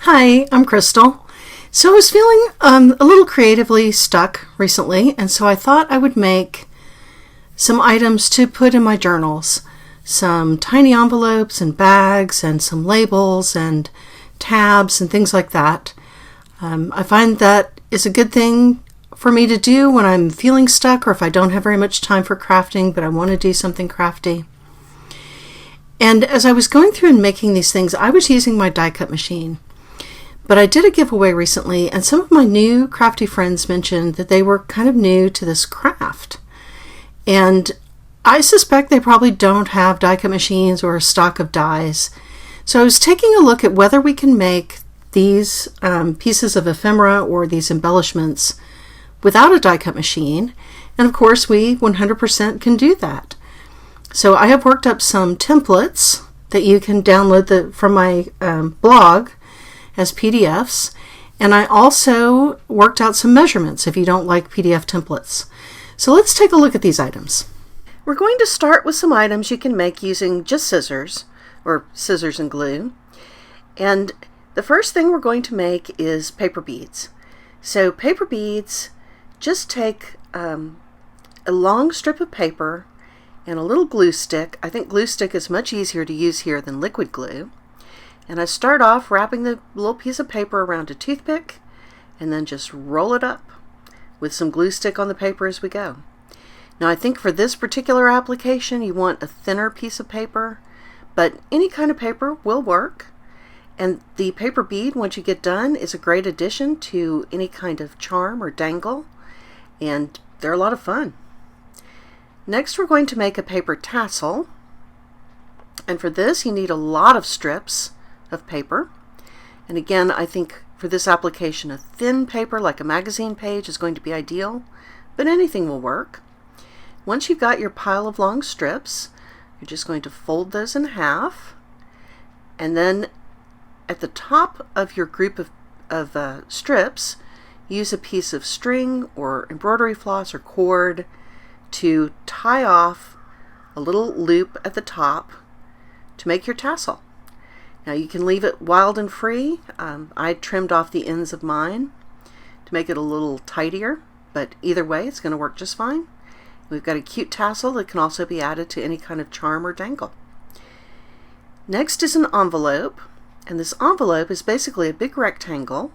Hi, I'm Crystal. So I was feeling a little creatively stuck recently, and so I thought I would make some items to put in my journals. Some tiny envelopes and bags and some labels and tabs and things like that. I find that is a good thing for me to do when I'm feeling stuck or if I don't have very much time for crafting, but I want to do something crafty. And as I was going through and making these things, I was using my die cut machine. But I did a giveaway recently, and some of my new crafty friends mentioned that they were kind of new to this craft. And I suspect they probably don't have die cut machines or a stock of dies. So I was taking a look at whether we can make these pieces of ephemera or these embellishments without a die cut machine. And of course, we 100% can do that. So I have worked up some templates that you can download from my blog as PDFs, and I also worked out some measurements if you don't like PDF templates. So let's take a look at these items. We're going to start with some items you can make using just scissors, or scissors and glue. And the first thing we're going to make is paper beads. So paper beads, just take a long strip of paper and a little glue stick. I think glue stick is much easier to use here than liquid glue. And I start off wrapping the little piece of paper around a toothpick and then just roll it up with some glue stick on the paper as we go. Now I think for this particular application you want a thinner piece of paper, but any kind of paper will work. And the paper bead, once you get done, is a great addition to any kind of charm or dangle, and they're a lot of fun. Next we're going to make a paper tassel, and for this you need a lot of strips of paper. And again, I think for this application a thin paper like a magazine page is going to be ideal, but anything will work. Once you've got your pile of long strips, you're just going to fold those in half, and then at the top of your group of strips, use a piece of string or embroidery floss or cord to tie off a little loop at the top to make your tassel. Now you can leave it wild and free. I trimmed off the ends of mine to make it a little tidier, but either way it's going to work just fine. We've got a cute tassel that can also be added to any kind of charm or dangle. Next is an envelope, and this envelope is basically a big rectangle,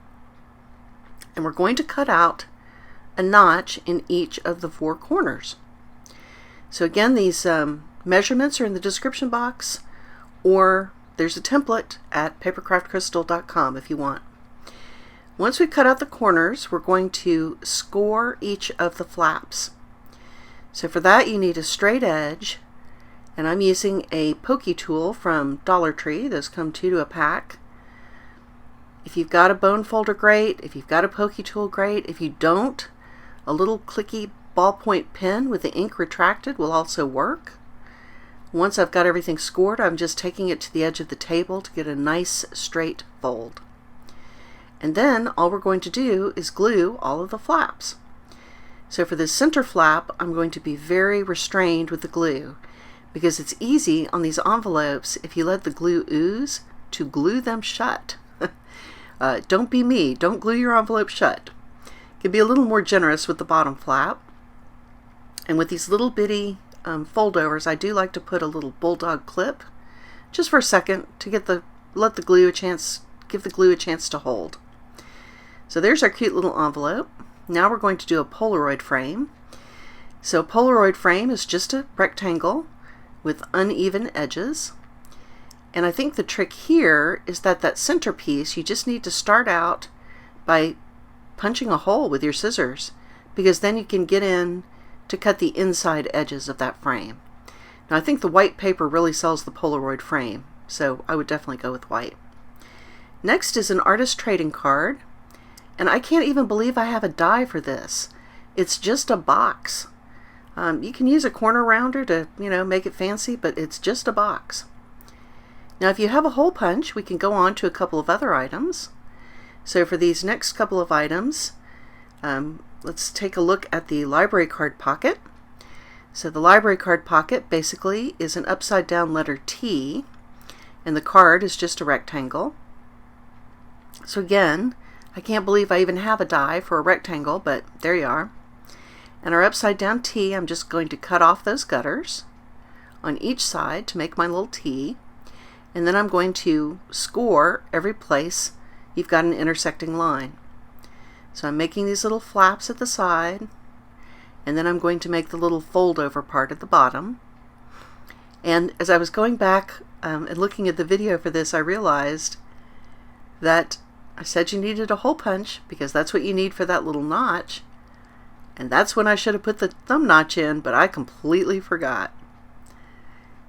and we're going to cut out a notch in each of the four corners. So again, these measurements are in the description box, or there's a template at papercraftcrystal.com if you want. Once we cut out the corners, we're going to score each of the flaps. So for that you need a straight edge, and I'm using a pokey tool from Dollar Tree. Those come 2 to a pack. If you've got a bone folder, great. If you've got a pokey tool, great. If you don't, a little clicky ballpoint pen with the ink retracted will also work. Once I've got everything scored, I'm just taking it to the edge of the table to get a nice straight fold. And then all we're going to do is glue all of the flaps. So for this center flap, I'm going to be very restrained with the glue because it's easy on these envelopes, if you let the glue ooze, to glue them shut. Don't be me, don't glue your envelope shut. You can be a little more generous with the bottom flap. And with these little bitty foldovers, I do like to put a little bulldog clip just for a second to give the glue a chance to hold. So there's our cute little envelope. Now we're going to do a Polaroid frame. So a Polaroid frame is just a rectangle with uneven edges. And I think the trick here is that centerpiece, you just need to start out by punching a hole with your scissors, because then you can get in to cut the inside edges of that frame. Now I think the white paper really sells the Polaroid frame, so I would definitely go with white. Next is an artist trading card, and I can't even believe I have a die for this. It's just a box. You can use a corner rounder to, make it fancy, but it's just a box. Now if you have a hole punch, we can go on to a couple of other items. So for these next couple of items, let's take a look at the library card pocket. So the library card pocket basically is an upside down letter T, and the card is just a rectangle. So again, I can't believe I even have a die for a rectangle, but there you are. And our upside down T, I'm just going to cut off those gutters on each side to make my little T. And then I'm going to score every place you've got an intersecting line. So I'm making these little flaps at the side, and then I'm going to make the little fold over part at the bottom. And as I was going back and looking at the video for this, I realized that I said you needed a hole punch because that's what you need for that little notch. And that's when I should have put the thumb notch in, but I completely forgot.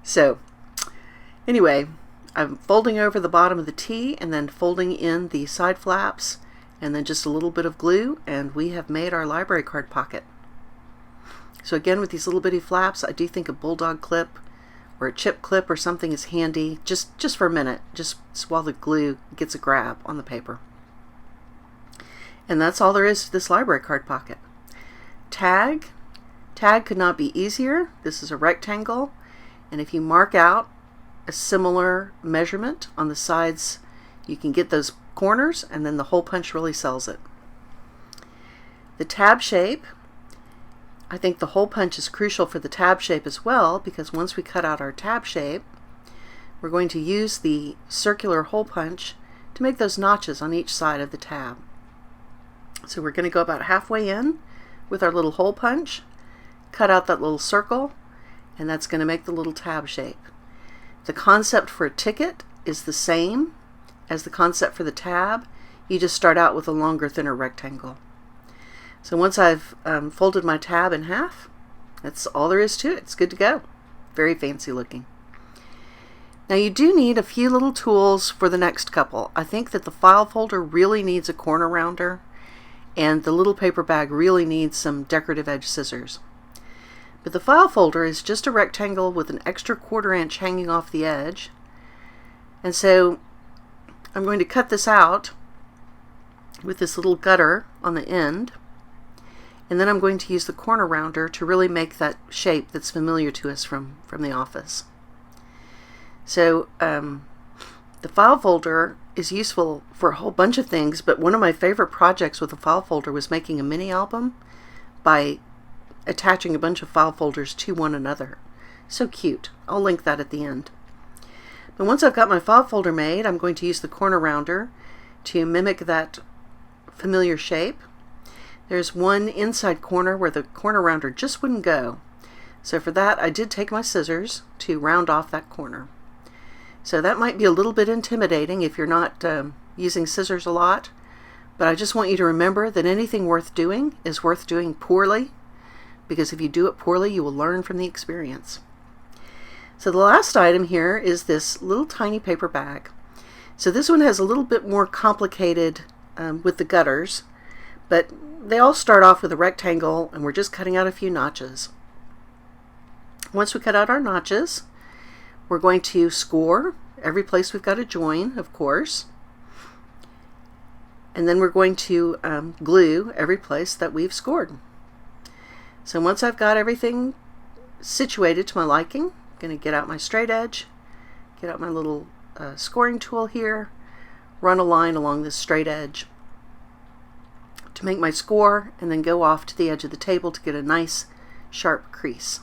So anyway, I'm folding over the bottom of the T and then folding in the side flaps and then just a little bit of glue, and we have made our library card pocket. So again, with these little bitty flaps, I do think a bulldog clip or a chip clip or something is handy just for a minute, just while the glue gets a grab on the paper. And that's all there is to this library card pocket. Tag could not be easier. This is a rectangle, and if you mark out a similar measurement on the sides, you can get those corners, and then the hole punch really sells it. The tab shape, I think the hole punch is crucial for the tab shape as well, because once we cut out our tab shape, we're going to use the circular hole punch to make those notches on each side of the tab. So we're going to go about halfway in with our little hole punch, cut out that little circle, and that's going to make the little tab shape. The concept for a ticket is the same as the concept for the tab. You just start out with a longer, thinner rectangle. So once I've folded my tab in half, that's all there is to it. It's good to go. Very fancy looking. Now you do need a few little tools for the next couple. I think that the file folder really needs a corner rounder, and the little paper bag really needs some decorative edge scissors. But the file folder is just a rectangle with an extra 1/4 inch hanging off the edge. And so I'm going to cut this out with this little gutter on the end. And then I'm going to use the corner rounder to really make that shape that's familiar to us from the office. So the file folder is useful for a whole bunch of things, but one of my favorite projects with a file folder was making a mini album by attaching a bunch of file folders to one another. So cute. I'll link that at the end. But once I've got my file folder made, I'm going to use the corner rounder to mimic that familiar shape. There's one inside corner where the corner rounder just wouldn't go. So for that, I did take my scissors to round off that corner. So that might be a little bit intimidating if you're not using scissors a lot, but I just want you to remember that anything worth doing is worth doing poorly, because if you do it poorly, you will learn from the experience. So the last item here is this little tiny paper bag. So this one has a little bit more complicated with the gutters, but they all start off with a rectangle, and we're just cutting out a few notches. Once we cut out our notches, we're going to score every place we've got to join, of course. And then we're going to glue every place that we've scored. So once I've got everything situated to my liking, I'm going to get out my straight edge, get out my little scoring tool here, run a line along this straight edge to make my score, and then go off to the edge of the table to get a nice sharp crease.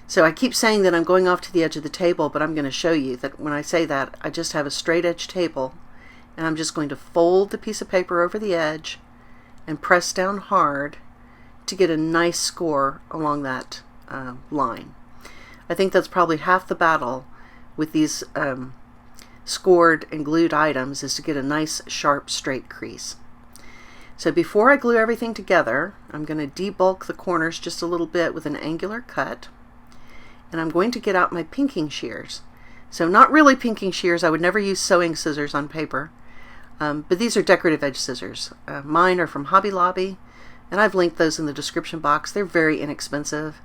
So I keep saying that I'm going off to the edge of the table, but I'm going to show you that when I say that, I just have a straight edge table, and I'm just going to fold the piece of paper over the edge and press down hard to get a nice score along that line. I think that's probably half the battle with these scored and glued items, is to get a nice sharp straight crease. So before I glue everything together, I'm going to debulk the corners just a little bit with an angular cut, and I'm going to get out my pinking shears. So not really pinking shears, I would never use sewing scissors on paper, but these are decorative edge scissors. Mine are from Hobby Lobby, and I've linked those in the description box. They're very inexpensive,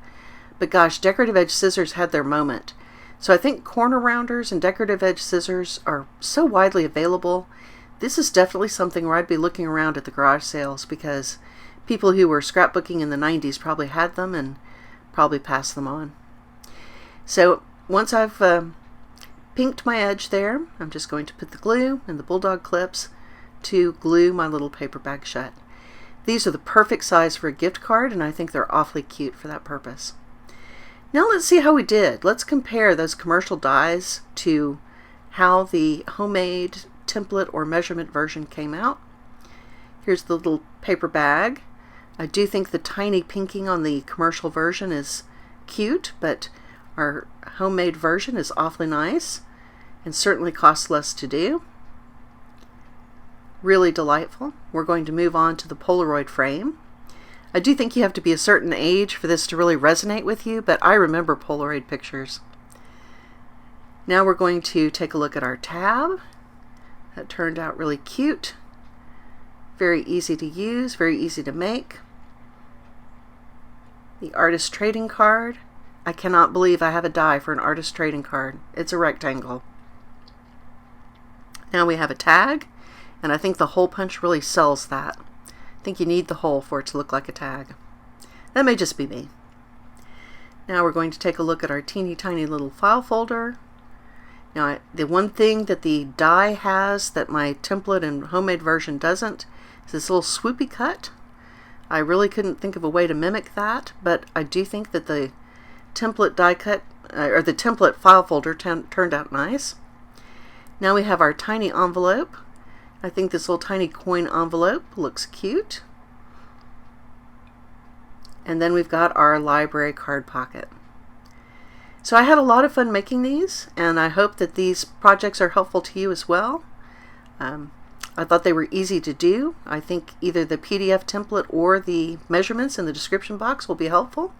but gosh, decorative edge scissors had their moment. So I think corner rounders and decorative edge scissors are so widely available. This is definitely something where I'd be looking around at the garage sales, because people who were scrapbooking in the 90s probably had them and probably passed them on. So once I've pinked my edge there, I'm just going to put the glue and the bulldog clips to glue my little paper bag shut. These are the perfect size for a gift card, and I think they're awfully cute for that purpose. Now let's see how we did. Let's compare those commercial dies to how the homemade template or measurement version came out. Here's the little paper bag. I do think the tiny pinking on the commercial version is cute, but our homemade version is awfully nice and certainly costs less to do. Really delightful. We're going to move on to the Polaroid frame. I do think you have to be a certain age for this to really resonate with you, but I remember Polaroid pictures. Now we're going to take a look at our tab. That turned out really cute. Very easy to use, very easy to make. The artist trading card. I cannot believe I have a die for an artist trading card. It's a rectangle. Now we have a tag, and I think the hole punch really sells that. I think you need the hole for it to look like a tag. That may just be me. Now we're going to take a look at our teeny tiny little file folder. Now the one thing that the die has that my template and homemade version doesn't is this little swoopy cut. I really couldn't think of a way to mimic that, but I do think that the template die cut, or the template file folder turned out nice. Now we have our tiny envelope. I think this little tiny coin envelope looks cute. And then we've got our library card pocket. So I had a lot of fun making these, and I hope that these projects are helpful to you as well. I thought they were easy to do. I think either the PDF template or the measurements in the description box will be helpful.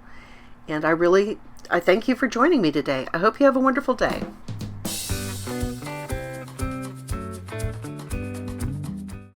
And I thank you for joining me today. I hope you have a wonderful day.